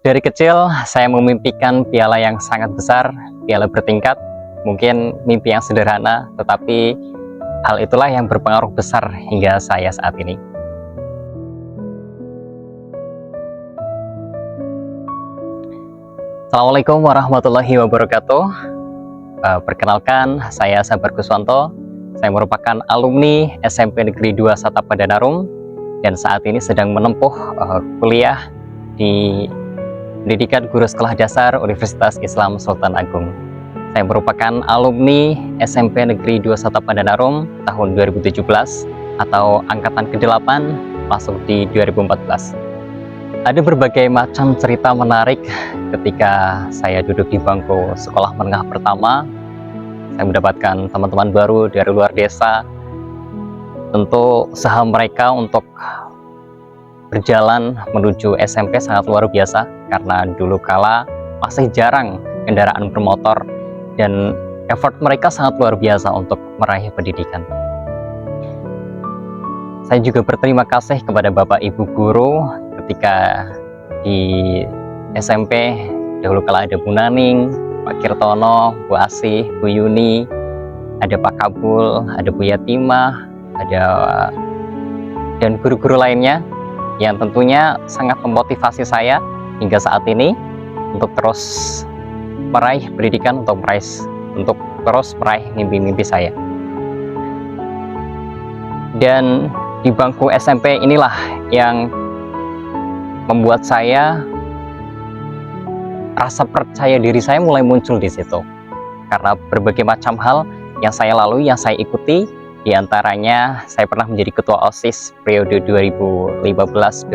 Dari kecil, saya memimpikan piala yang sangat besar, piala bertingkat. Mungkin mimpi yang sederhana, tetapi hal itulah yang berpengaruh besar hingga saya saat ini. Assalamualaikum warahmatullahi wabarakatuh. Perkenalkan, saya Sabar Kuswanto. Saya merupakan alumni SMP Negeri 2 Satapadanarum dan saat ini sedang menempuh kuliah di Pendidikan Guru Sekolah Dasar Universitas Islam Sultan Agung. Saya merupakan alumni SMP Negeri 2 Satapadanarum tahun 2017 atau angkatan ke-8 masuk di 2014. Ada berbagai macam cerita menarik ketika saya duduk di bangku sekolah menengah pertama. Saya mendapatkan teman-teman baru dari luar desa. Tentu usaha mereka untuk berjalan menuju SMP sangat luar biasa karena dulu kala masih jarang kendaraan bermotor dan effort mereka sangat luar biasa untuk meraih pendidikan. Saya juga berterima kasih kepada Bapak Ibu guru ketika di SMP dahulu kala ada Bu Naning, Pak Kirtono, Bu Asih, Bu Yuni, ada Pak Kabul, ada Bu Yatimah, ada dan guru-guru lainnya yang tentunya sangat memotivasi saya hingga saat ini untuk terus meraih pendidikan, untuk terus meraih mimpi-mimpi saya. Dan di bangku SMP inilah yang membuat saya rasa percaya diri saya mulai muncul di situ. Karena berbagai macam hal yang saya lalui, yang saya ikuti, di antaranya saya pernah menjadi ketua OSIS periode 2015-2016.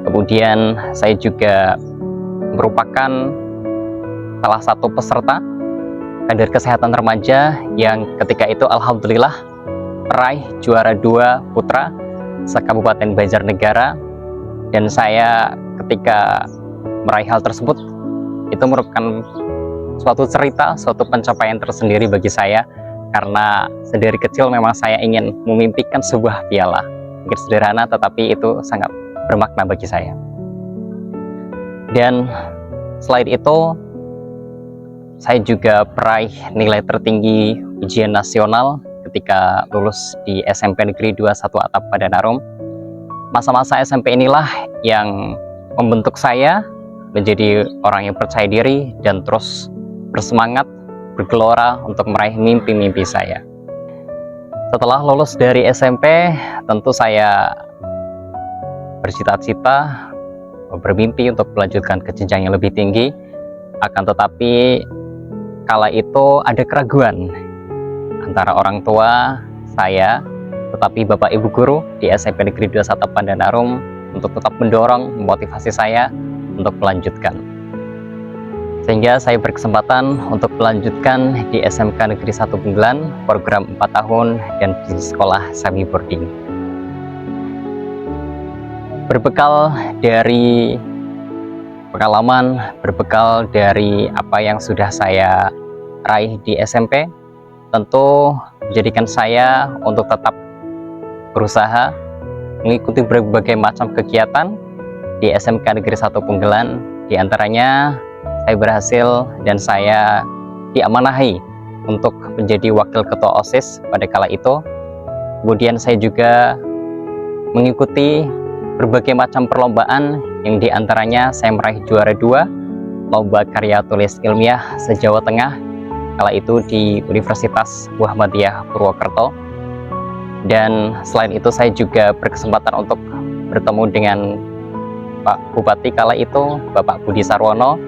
Kemudian saya juga merupakan salah satu peserta kader kesehatan remaja yang ketika itu alhamdulillah meraih juara 2 putra se-Kabupaten Banjarnegara. Dan saya ketika meraih hal tersebut itu merupakan suatu cerita, suatu pencapaian tersendiri bagi saya karena sedari kecil memang saya ingin memimpikan sebuah piala. Mungkin sederhana tetapi itu sangat bermakna bagi saya. Dan selain itu saya juga peraih nilai tertinggi ujian nasional ketika lulus di SMP Negeri 2 1 Satapadanarum. Masa-masa SMP inilah yang membentuk saya menjadi orang yang percaya diri dan terus bersemangat, bergelora untuk meraih mimpi-mimpi saya. Setelah lulus dari SMP, tentu saya bercita-cita, bermimpi untuk melanjutkan ke jenjang yang lebih tinggi. Akan tetapi, kala itu ada keraguan antara orang tua saya, tetapi Bapak Ibu guru di SMP Negeri 2 Satapadanarum untuk tetap mendorong, memotivasi saya untuk melanjutkan. Sehingga saya berkesempatan untuk melanjutkan di SMK Negeri 1 Punggelan, program 4 tahun dan di sekolah semi boarding. Berbekal dari pengalaman, berbekal dari apa yang sudah saya raih di SMP, tentu menjadikan saya untuk tetap berusaha mengikuti berbagai macam kegiatan di SMK Negeri 1 Punggelan. Di antaranya saya berhasil dan saya diamanahi untuk menjadi wakil ketua OSIS pada kala itu. Kemudian saya juga mengikuti berbagai macam perlombaan yang di antaranya saya meraih juara 2 lomba karya tulis ilmiah se-Jawa Tengah kala itu di Universitas Muhammadiyah Purwokerto. Dan selain itu saya juga berkesempatan untuk bertemu dengan Pak Bupati kala itu, Bapak Budi Sarwono.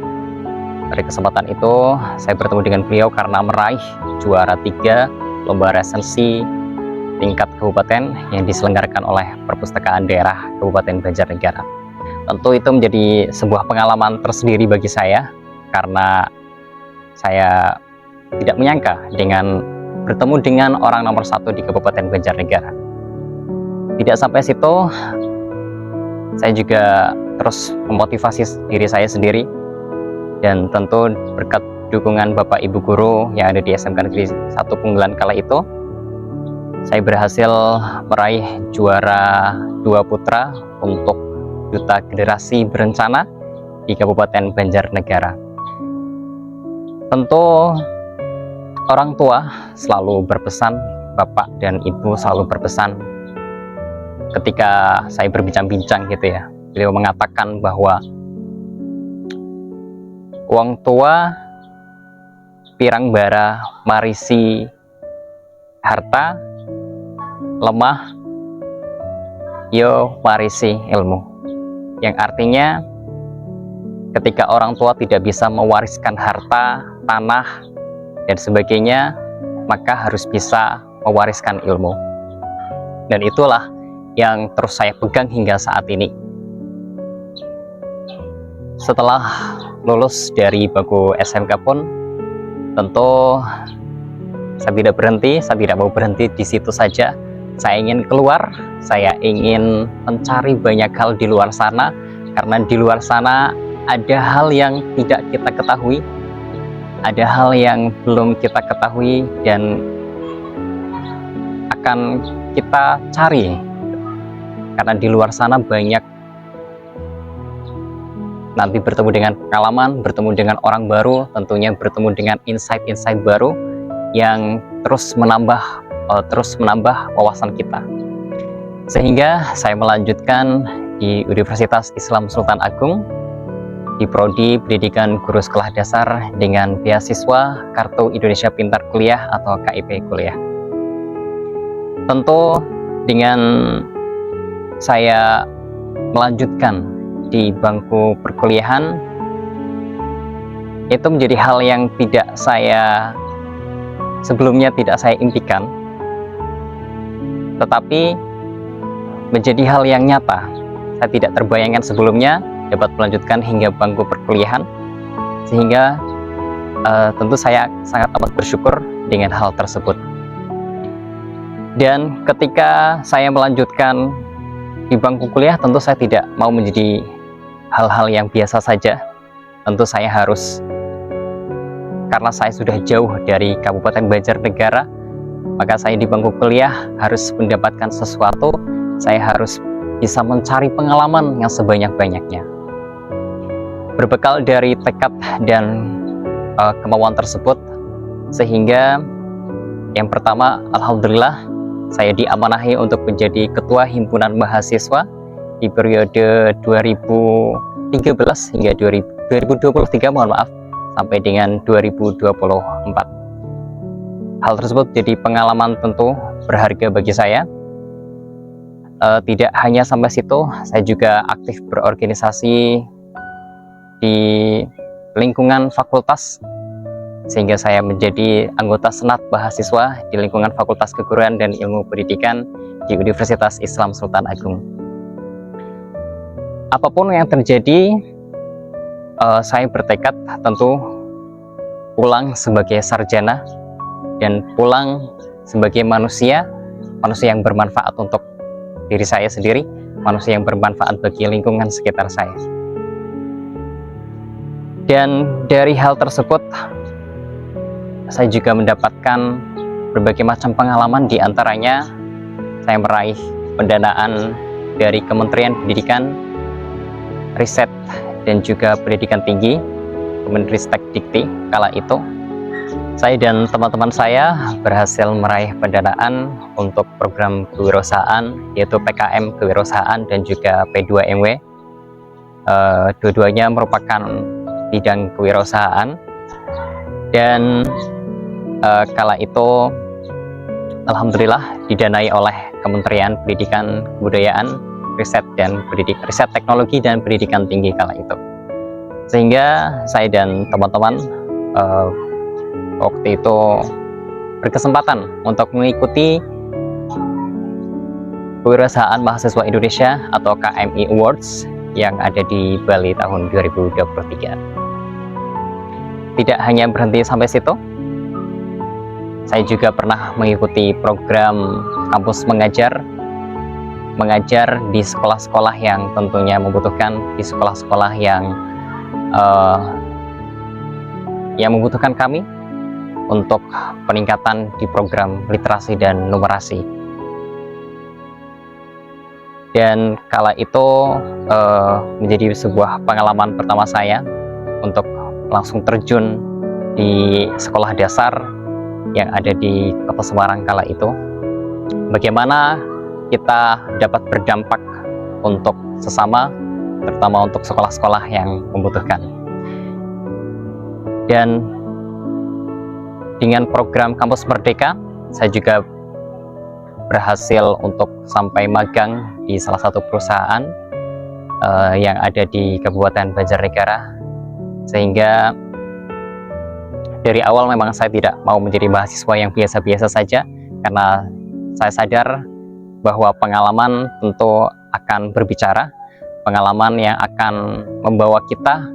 Pada kesempatan itu saya bertemu dengan beliau karena meraih juara 3 lomba resensi tingkat kabupaten yang diselenggarakan oleh Perpustakaan Daerah Kabupaten Banjarnegara. Tentu itu menjadi sebuah pengalaman tersendiri bagi saya karena saya tidak menyangka dengan bertemu dengan orang nomor 1 di Kabupaten Banjarnegara. Tidak sampai situ, saya juga terus memotivasi diri saya sendiri dan tentu berkat dukungan Bapak Ibu guru yang ada di SMK Negeri 1 Punggelan kala itu, saya berhasil meraih juara 2 putra untuk Duta Generasi Berencana di Kabupaten Banjarnegara. Tentu orang tua selalu berpesan, bapak dan ibu selalu berpesan ketika saya berbincang-bincang gitu ya. Beliau mengatakan bahwa wong tua pirang bara marisi harta, lemah yo marisi ilmu. Yang artinya ketika orang tua tidak bisa mewariskan harta, tanah dan sebagainya, maka harus bisa mewariskan ilmu. Dan itulah yang terus saya pegang hingga saat ini. Setelah lulus dari bangku SMK pun, tentu saya tidak mau berhenti di situ saja. Saya ingin keluar, saya ingin mencari banyak hal di luar sana, karena di luar sana ada hal yang tidak kita ketahui, ada hal yang belum kita ketahui dan akan kita cari. Karena di luar sana banyak nanti bertemu dengan pengalaman, bertemu dengan orang baru, tentunya bertemu dengan insight-insight baru yang terus menambah wawasan kita. Sehingga saya melanjutkan di Universitas Islam Sultan Agung di Prodi Pendidikan Guru Sekolah Dasar dengan beasiswa Kartu Indonesia Pintar Kuliah atau KIP Kuliah. Tentu dengan saya melanjutkan di bangku perkuliahan itu menjadi hal yang sebelumnya tidak saya impikan, tetapi menjadi hal yang nyata. Saya tidak terbayangkan sebelumnya dapat melanjutkan hingga bangku perkuliahan, sehingga tentu saya sangat amat bersyukur dengan hal tersebut. Dan ketika saya melanjutkan di bangku kuliah, tentu saya tidak mau menjadi hal-hal yang biasa saja. Tentu saya harus, karena saya sudah jauh dari Kabupaten Banjarnegara, maka saya di bangku kuliah harus mendapatkan sesuatu. Saya harus bisa mencari pengalaman yang sebanyak-banyaknya. Berbekal dari tekad dan kemauan tersebut, sehingga yang pertama, alhamdulillah, saya diamanahi untuk menjadi Ketua Himpunan Mahasiswa di periode 2013 hingga 2023, mohon maaf, sampai dengan 2024. Hal tersebut jadi pengalaman tentu berharga bagi saya. Tidak hanya sampai situ, saya juga aktif berorganisasi di lingkungan fakultas, sehingga saya menjadi anggota Senat Mahasiswa di lingkungan Fakultas Keguruan dan Ilmu Pendidikan di Universitas Islam Sultan Agung. Apapun yang terjadi, saya bertekad tentu pulang sebagai sarjana dan pulang sebagai manusia yang bermanfaat untuk diri saya sendiri, manusia yang bermanfaat bagi lingkungan sekitar saya. Dan dari hal tersebut, saya juga mendapatkan berbagai macam pengalaman, di antaranya saya meraih pendanaan dari Kementerian Pendidikan, Riset dan juga Pendidikan Tinggi, Kemenristek Dikti. Kala itu saya dan teman-teman saya berhasil meraih pendanaan untuk program kewirausahaan, yaitu PKM Kewirausahaan dan juga P2MW. Dua-duanya merupakan bidang kewirausahaan, dan kala itu alhamdulillah didanai oleh Kementerian Pendidikan, Kebudayaan, Riset Teknologi dan Pendidikan Tinggi kala itu. Sehingga saya dan teman-teman waktu itu berkesempatan untuk mengikuti Kewirausahaan Mahasiswa Indonesia atau KMI Awards yang ada di Bali tahun 2023. Tidak hanya berhenti sampai situ, saya juga pernah mengikuti program kampus mengajar di sekolah-sekolah yang tentunya membutuhkan, di sekolah-sekolah yang membutuhkan kami untuk peningkatan di program literasi dan numerasi. Dan kala itu menjadi sebuah pengalaman pertama saya untuk langsung terjun di sekolah dasar yang ada di Kota Semarang kala itu. Bagaimana kita dapat berdampak untuk sesama, terutama untuk sekolah-sekolah yang membutuhkan. Dan dengan program Kampus Merdeka, saya juga berhasil untuk sampai magang di salah satu perusahaan yang ada di Kabupaten Banjarnegara, sehingga dari awal memang saya tidak mau menjadi mahasiswa yang biasa-biasa saja, karena saya sadar bahwa pengalaman tentu akan berbicara, pengalaman yang akan membawa kita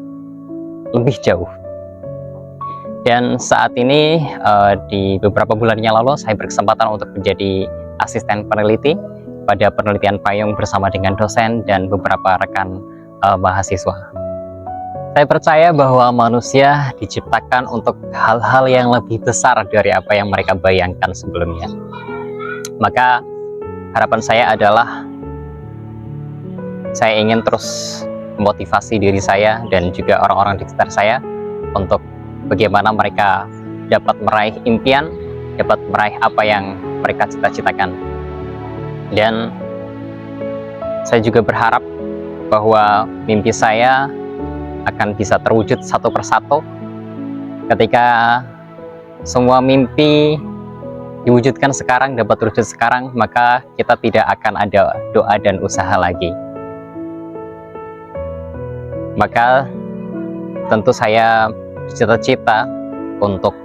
lebih jauh. Dan saat ini di beberapa bulan yang lalu saya berkesempatan untuk menjadi asisten peneliti pada penelitian payung bersama dengan dosen dan beberapa rekan mahasiswa. Saya percaya bahwa manusia diciptakan untuk hal-hal yang lebih besar dari apa yang mereka bayangkan sebelumnya. Maka harapan saya adalah saya ingin terus memotivasi diri saya dan juga orang-orang di sekitar saya untuk bagaimana mereka dapat meraih impian, dapat meraih apa yang mereka cita-citakan. Dan saya juga berharap bahwa mimpi saya akan bisa terwujud satu persatu. Ketika semua mimpi diwujudkan sekarang, dapat terwujud sekarang, maka kita tidak akan ada doa dan usaha lagi. Maka tentu saya bercita-cita untuk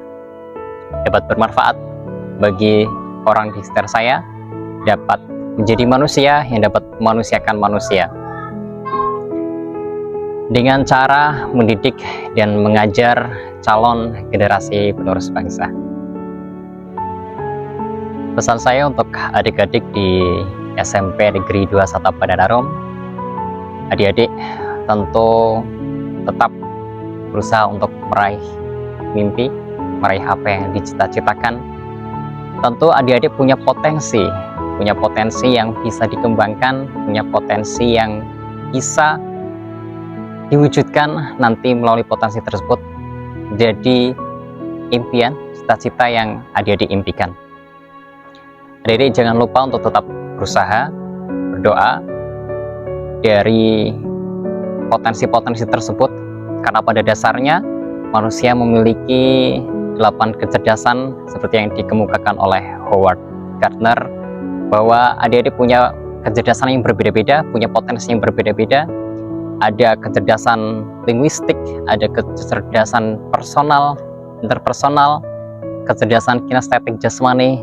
dapat bermanfaat bagi orang di sekitar saya, dapat menjadi manusia yang dapat memanusiakan manusia dengan cara mendidik dan mengajar calon generasi penerus bangsa. Pesan saya untuk adik-adik di SMP Negeri 21 Padanarum, adik-adik tentu tetap berusaha untuk meraih mimpi, meraih apa yang dicita-citakan. Tentu adik-adik punya potensi yang bisa dikembangkan, punya potensi yang bisa diwujudkan nanti melalui potensi tersebut jadi impian, cita-cita yang adik-adik impikan. Adik-adik jangan lupa untuk tetap berusaha, berdoa dari potensi-potensi tersebut, karena pada dasarnya manusia memiliki 8 kecerdasan seperti yang dikemukakan oleh Howard Gardner, bahwa adik-adik punya kecerdasan yang berbeda-beda, punya potensi yang berbeda-beda. Ada kecerdasan linguistik, ada kecerdasan personal, interpersonal, kecerdasan kinestetik jasmani,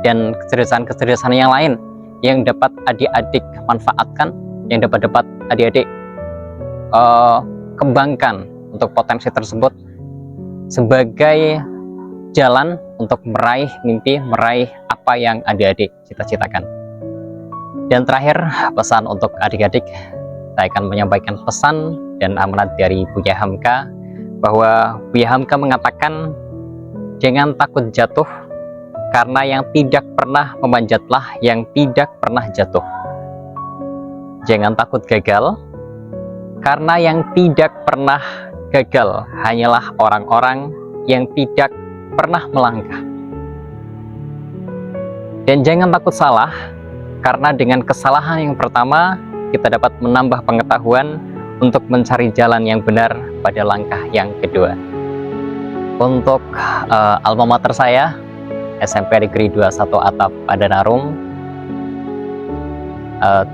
dan kecerdasan-kecerdasan yang lain yang dapat adik-adik manfaatkan, yang dapat adik-adik kembangkan untuk potensi tersebut sebagai jalan untuk meraih mimpi, meraih apa yang adik-adik cita-citakan. Dan terakhir, pesan untuk adik-adik, saya akan menyampaikan pesan dan amanat dari Buya Hamka, bahwa Buya Hamka mengatakan, jangan takut jatuh, karena yang tidak pernah memanjatlah yang tidak pernah jatuh. Jangan takut gagal, karena yang tidak pernah gagal hanyalah orang-orang yang tidak pernah melangkah. Dan jangan takut salah, karena dengan kesalahan yang pertama kita dapat menambah pengetahuan untuk mencari jalan yang benar pada langkah yang kedua. Untuk alma mater saya, SMP Negeri 21 Atap Padanarum,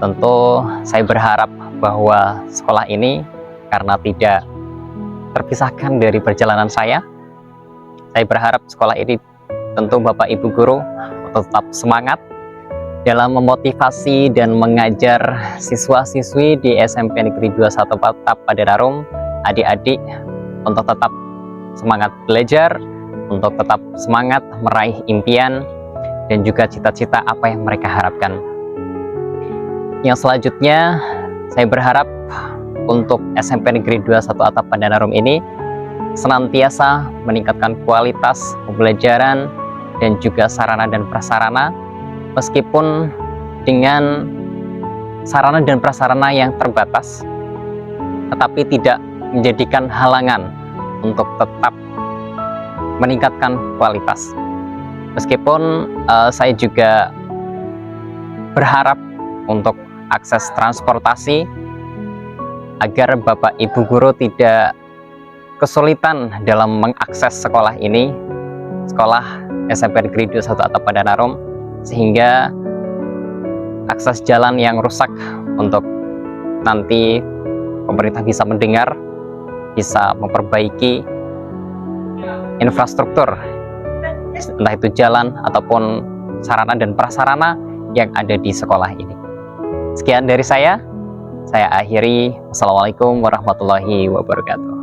tentu saya berharap bahwa sekolah ini, karena tidak terpisahkan dari perjalanan saya berharap sekolah ini, tentu Bapak Ibu Guru, tetap semangat dalam memotivasi dan mengajar siswa-siswi di SMP Negeri 21 Atap Padanarum, adik-adik, untuk tetap semangat belajar, untuk tetap semangat meraih impian dan juga cita-cita apa yang mereka harapkan. Yang selanjutnya, saya berharap untuk SMP Negeri 21 Atap Padanarum ini senantiasa meningkatkan kualitas pembelajaran dan juga sarana dan prasarana, meskipun dengan sarana dan prasarana yang terbatas, tetapi tidak menjadikan halangan untuk tetap meningkatkan kualitas. Meskipun saya juga berharap untuk akses transportasi agar Bapak Ibu guru tidak kesulitan dalam mengakses sekolah ini, sekolah SMP Negeri 21 Atap Padanarum, sehingga akses jalan yang rusak untuk nanti pemerintah bisa mendengar, bisa memperbaiki infrastruktur, entah itu jalan ataupun sarana dan prasarana yang ada di sekolah ini. Sekian dari saya akhiri. Wassalamualaikum warahmatullahi wabarakatuh.